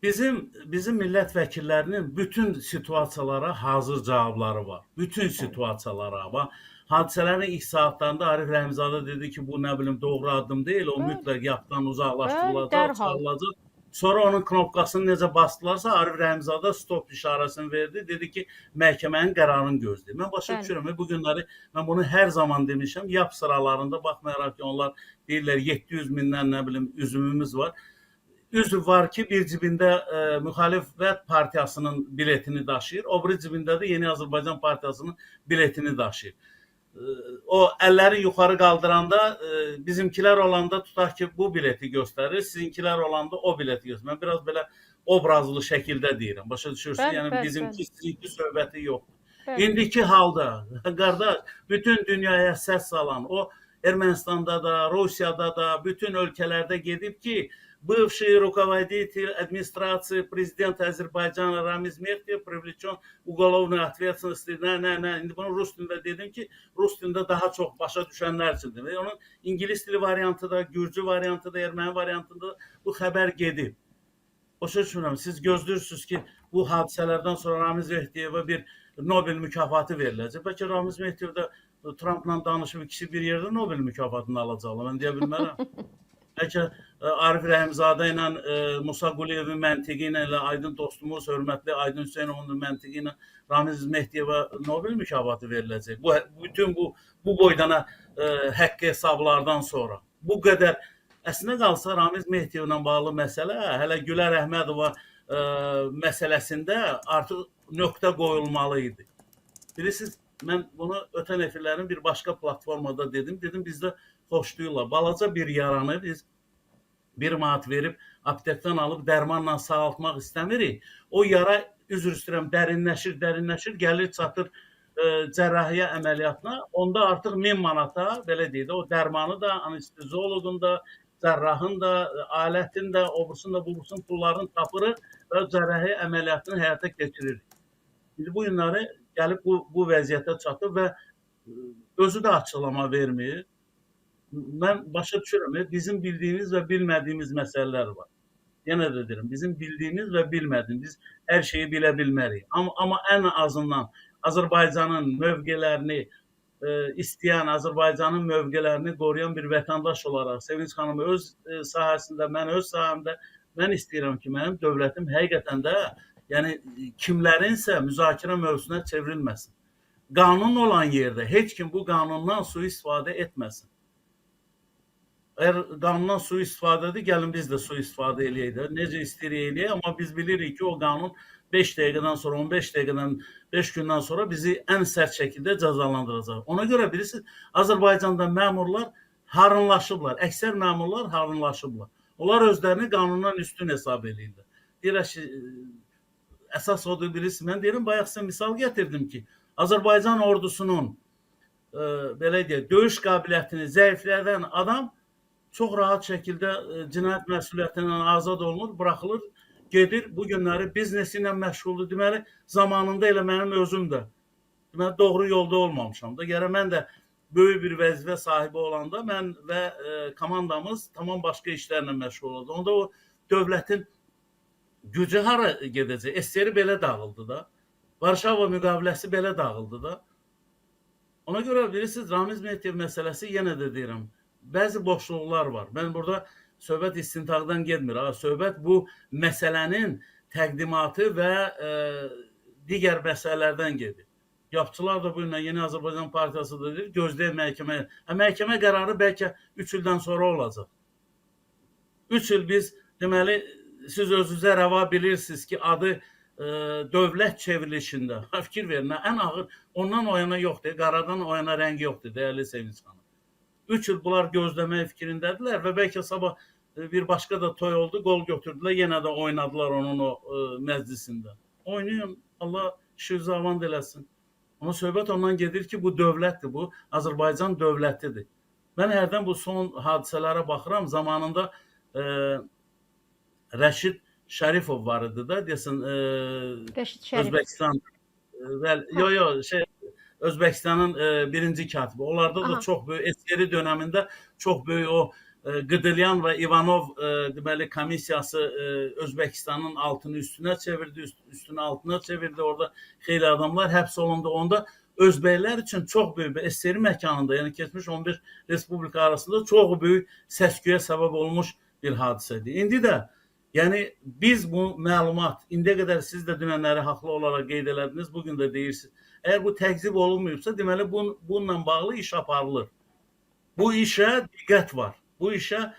Bizim millət vəkillərinin bütün situasiyalara hazır cavabları var. Bütün situasiyalara. Hadisələrin ilk saatlarında Arif Rəhimzadə dedi ki, bu nə bilim doğru addım deyil, o Bəli, mütləq yaddan bəli, uzaqlaşdırılacaq, dərhal. çıxarılacaq. Sonra onun knopkasını necə basdılarsa Arif Rəhimzadə stop işarəsini verdi, dedi ki, məhkəmənin qərarını gözləyir. Mən başa Bəli. düşürəm, bu günləri mən bunu hər zaman demişəm, YAP sıralarında baxmayaraq ki, onlar deyirlər 700 mindən nə bilim üzümümüz var. Üzv var ki, bir cibində Müxalifət Partiyasının biletini daşıyır, o biri cibində də Yeni Azərbaycan Partiyasının biletini daşıyır. O əlləri yuxarı qaldıranda bizimkilər olanda tutaq ki, bu bileti göstərir, sizinkilər olanda o bileti göstərir. Mən biraz belə obrazlı şəkildə deyirəm. Başa düşürsünüz? Bəli, Yəni bəli, bizimki, bəli. sizinki söhbəti yoxdur. Bəli. İndiki halda, qardaş, bütün dünyaya səs salan, o Ermənistanda da, Rusiyada da, bütün ölkələrdə gedib ki, бывший руководитель администрации президента Azərbaycana Ramiz Mehdiyev привлечен уголовной ответственности. İndi bunu Rus dilində dedim ki, Rus dilində daha çox başa düşənlər üçün dedim. Onun İngilis dili variantı da, Gürcü variantı da, Erməni variantında da bu xəbər gedib. Başa düşürəm, siz gözləyirsiniz ki, bu hadisələrdən sonra Ramiz Mehdiyevə bir Nobel mükafatı veriləcək. Bəlkə Ramiz Mehdiyev də Trumpla danışıb ikisi bir yerdə Nobel mükafatını alacaqlar. Mən deyə bilmərəm. Bəlkə Arif Rəhimzadə ilə Musa Quliyevin məntiqi ilə Aydın dostumuz, hörmətli Aydın Hüseynovun məntiqi ilə Ramiz Mehdiyevə Nobel mükafatı veriləcək. Bütün bu boydana haqq hesablardan sonra. Bu qədər əslində qalsa Ramiz Mehdiyevlə bağlı məsələ hələ Gülər Əhmədova məsələsində artıq nöqtə qoyulmalı idi. Bilirsiniz, mən bunu ötən efirlərin bir başqa platformada dedim. Dedim, bizdə xoşlayırlar. Balaca bir yaranı biz 1 manat verib aptekdən alıb dərmanla sağaltmaq istəmirik. O yara, üzr istəyirəm, dərinləşir, gəlir çatır cərrahiyyə əməliyyatına. Onda artıq 1000 manata, belə deyək də, o dərmanı da, anestezioloqun da, cərrahın da, alətin də, obursun da, bubursun pullarını tapırıq və cərrahiyyə əməliyyatını həyata keçiririk. İndi bu günləri gəlib bu vəziyyətə çatıb və özü də açıqlama vermir. Mən başa düşürəm, bizim bildiyimiz və bilmədiyimiz məsələlər var. Yenə də deyirəm, bizim bildiyimiz və bilmədiyimiz, biz hər şeyi bilə bilmərik. Amma ən azından Azərbaycanın mövqelərini istəyən, Azərbaycanın mövqelərini qoruyan bir vətəndaş olaraq, Sevinç xanım öz sahəsində, mən öz sahəmdə, mən istəyirəm ki, mənim dövlətim həqiqətən də, yəni kimlərinsə müzakirə mövzusuna çevrilməsin. Qanun olan yerdə heç kim bu qanundan sui-istifadə etməsin. Əgər qanundan sui-istifadədir, gəlin biz də sui-istifadə eləyək də. Necə istəyirik eləyək, amma biz bilirik ki, o qanun 5 dəqiqədən sonra, 15 dəqiqədən, 5 gündən sonra bizi ən sərt şəkildə cəzalandıracaq. Ona görə bilirsiniz, Azərbaycanda məmurlar harınlaşıblar, əksər məmurlar harınlaşıblar. Onlar özlərini qanundan üstün hesab edirlər. Deyirlər ki, əsas odur, bilirsiniz, mən deyirəm, bayaq sizə misal gətirdim ki, Azərbaycan ordusunun belə deyək, döyüş qabiliyyətini zəiflədən adam çox rahat şəkildə cinayət məsuliyyətindən azad olunur, buraxılır, gedir, bu günləri biznesi ilə məşğuldur. Deməli, zamanında elə mənim özüm də deməli, doğru yolda olmamışam da. Gərək mən də böyük bir vəzifə sahibi olanda mən və komandamız tamam başqa işlərlə məşğul oldu. Onda o dövlətin gücü hara gedəcək? SSR belə dağıldı da. Varşava müqaviləsi belə dağıldı da. Ona görə bilirsiniz, Ramiz Mehdiyev məsələsi yenə də deyirəm, bəzi boşluqlar var. Mən burada söhbət istintaqdan getmir. Söhbət bu məsələnin təqdimatı və digər məsələlərdən gedir. Yapçılar da bu günlə Yeni Azərbaycan Partiyası da deyir, gözləyək məhkəməyə. Məhkəmə qərarı bəlkə 3 ildən sonra olacaq. 3 il biz, deməli, siz özünüzə rəva bilirsiniz ki, adı dövlət çevrilişində, fikir verin, ən ağır, ondan o yana yoxdur, qaradan o yana rəngi yoxdur, dəyərli Sevinç xanım. 3 il bunlar gözləmək fikrindədirlər və bəlkə sabah bir başqa da toy oldu, qol götürdülər, yenə də oynadılar onun o məclisində. Oynayın, Allah şüzavand eləsin. Amma söhbət ondan gedir ki, bu dövlətdir, bu Azərbaycan dövlətidir. Mən hərdən bu son hadisələrə baxıram, zamanında Rəşid Şərifov var idi da, deyəsən, Özbəkistan, Özbəkistanın birinci katibi. Onlarda da çox böyük, SSR dönəmində çox böyük o Qıdıryan və İvanov deməli komissiyası Özbəkistanın altını üstünə çevirdi, üstünü altına çevirdi. Orada xeyli adamlar həbs olundu. Onda Özbəklər üçün çox böyük bir SSR məkanında, yəni keçmiş 11 respublika arasında çox böyük səs-küyə səbəb olmuş bir hadisədir. İndi də yəni biz bu məlumat, indiyə qədər siz də dünənləri haqlı olaraq qeyd elədiniz, bugün də deyirsiniz. Əgər bu təkzib olunmayıbsa, deməli bununla bağlı iş aparılır. Bu işə diqqət var. Bu işə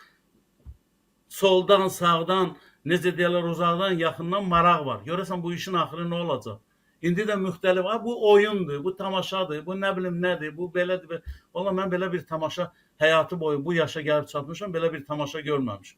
soldan, sağdan, necə deyirlər, uzaqdan, yaxından maraq var. Görəsən bu işin axırı nə olacaq? İndi də müxtəlif, bu oyundur, bu tamaşadır, bu nə bilim nədir, bu belədir. Valla mən belə bir tamaşa həyatı boyu bu yaşa gəlib çatmışam, belə bir tamaşa görməmişim.